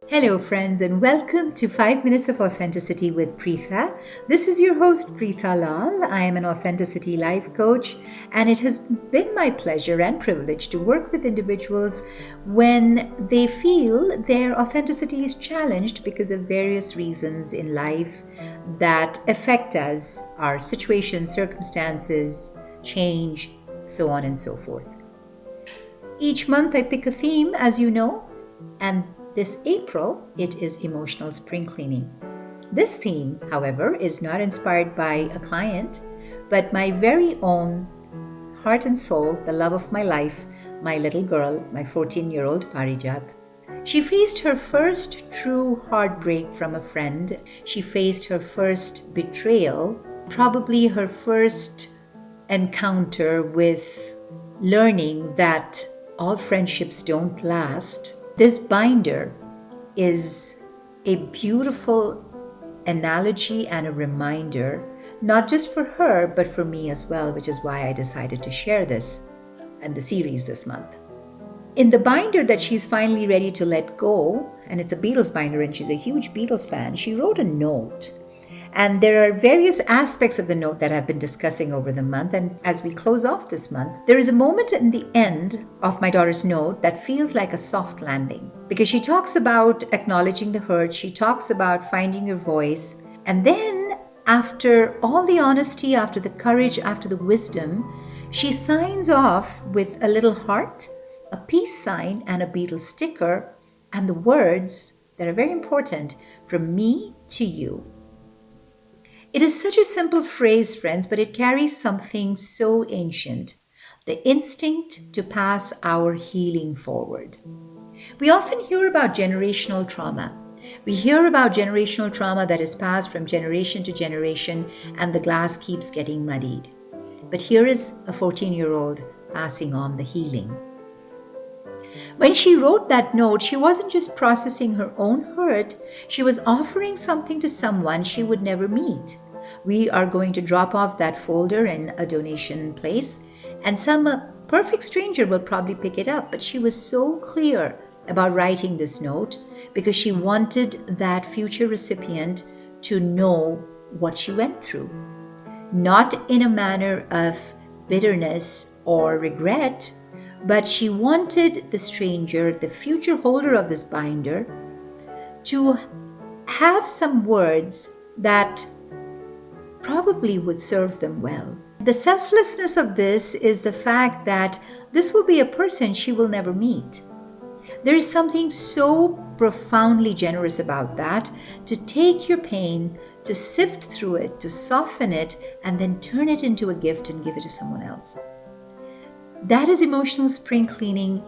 Hello, friends, and welcome to 5 Minutes of Authenticity with Pritha. This is your host, Pritha Lal. I am an authenticity life coach, and it has been my pleasure and privilege to work with individuals when they feel their authenticity is challenged because of various reasons in life that affect us, our situations, circumstances, change, so on and so forth. Each month I pick a theme, as you know, and this April, it is emotional spring cleaning. This theme, however, is not inspired by a client, but my very own heart and soul, the love of my life, my little girl, my 14-year-old Parijat. She faced her first true heartbreak from a friend. She faced her first betrayal, probably her first encounter with learning that all friendships don't last. This binder is a beautiful analogy and a reminder, not just for her, but for me as well, which is why I decided to share this and the series this month. In the binder that she's finally ready to let go, and it's a Beatles binder and she's a huge Beatles fan, she wrote a note. And there are various aspects of the note that I've been discussing over the month. And as we close off this month, there is a moment in the end of my daughter's note that feels like a soft landing. Because she talks about acknowledging the hurt, she talks about finding your voice. And then after all the honesty, after the courage, after the wisdom, she signs off with a little heart, a peace sign, and a Beatles sticker, and the words that are very important, from me to you. It is such a simple phrase, friends, but it carries something so ancient, the instinct to pass our healing forward. We often hear about generational trauma. We hear about generational trauma that is passed from generation to generation, and the glass keeps getting muddied. But here is a 14-year-old passing on the healing. When she wrote that note, she wasn't just processing her own hurt, she was offering something to someone she would never meet. We are going to drop off that folder in a donation place, and some perfect stranger will probably pick it up. But she was so clear about writing this note because she wanted that future recipient to know what she went through. Not in a manner of bitterness or regret, but she wanted the stranger, the future holder of this binder, to have some words that probably would serve them well. The selflessness of this is the fact that this will be a person she will never meet. There is something so profoundly generous about that, to take your pain, to sift through it, to soften it, and then turn it into a gift and give it to someone else. That is emotional spring cleaning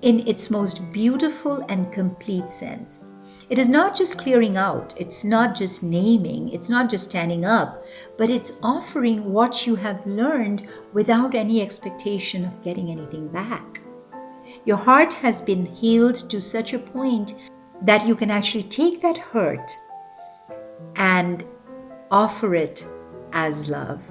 in its most beautiful and complete sense. It is not just clearing out, it's not just naming, it's not just standing up, but it's offering what you have learned without any expectation of getting anything back. Your heart has been healed to such a point that you can actually take that hurt and offer it as love.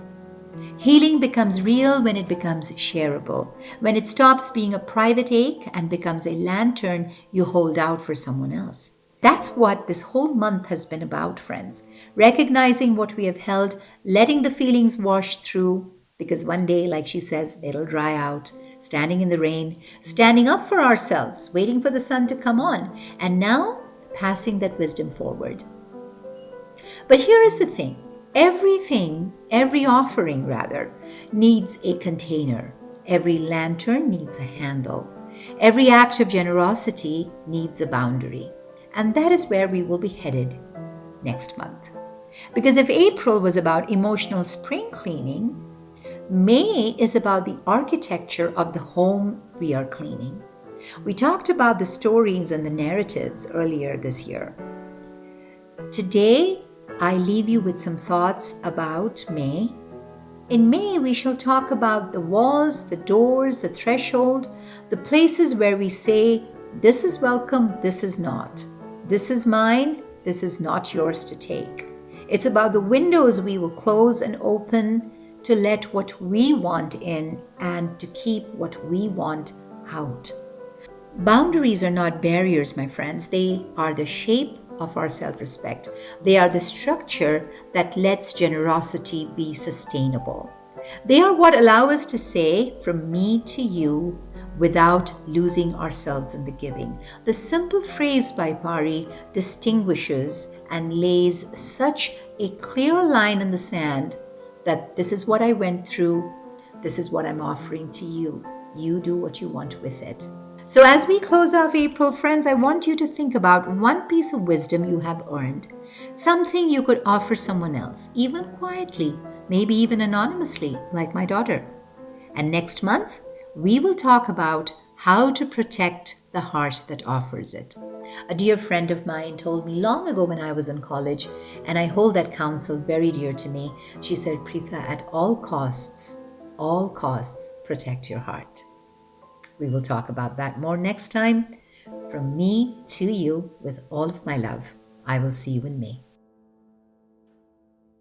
Healing becomes real when it becomes shareable, when it stops being a private ache and becomes a lantern you hold out for someone else. That's what this whole month has been about, friends. Recognizing what we have held, letting the feelings wash through, because one day, like she says, it'll dry out, standing in the rain, standing up for ourselves, waiting for the sun to come on, and now passing that wisdom forward. But here is the thing. Every offering needs a container. Every lantern needs a handle. Every act of generosity needs a boundary. And that is where we will be headed next month. Because if April was about emotional spring cleaning, May is about the architecture of the home we are cleaning. We talked about the stories and the narratives earlier this year. Today, I leave you with some thoughts about May. In May, we shall talk about the walls, the doors, the threshold, the places where we say, this is welcome, this is not. This is mine, this is not yours to take. It's about the windows we will close and open to let what we want in and to keep what we want out. Boundaries are not barriers, my friends. They are the shape of our self respect. They are the structure that lets generosity be sustainable. They are what allow us to say, from me to you, without losing ourselves in the giving. The simple phrase by Pari distinguishes and lays such a clear line in the sand that this is what I went through, this is what I'm offering to you. You do what you want with it. So, as we close off April, friends, I want you to think about one piece of wisdom you have earned, something you could offer someone else, even quietly, maybe even anonymously, like my daughter. And next month, we will talk about how to protect the heart that offers it. A dear friend of mine told me long ago when I was in college, and I hold that counsel very dear to me. She said, Pritha, at all costs, protect your heart. We will talk about that more next time. From me to you, with all of my love. I will see you in May.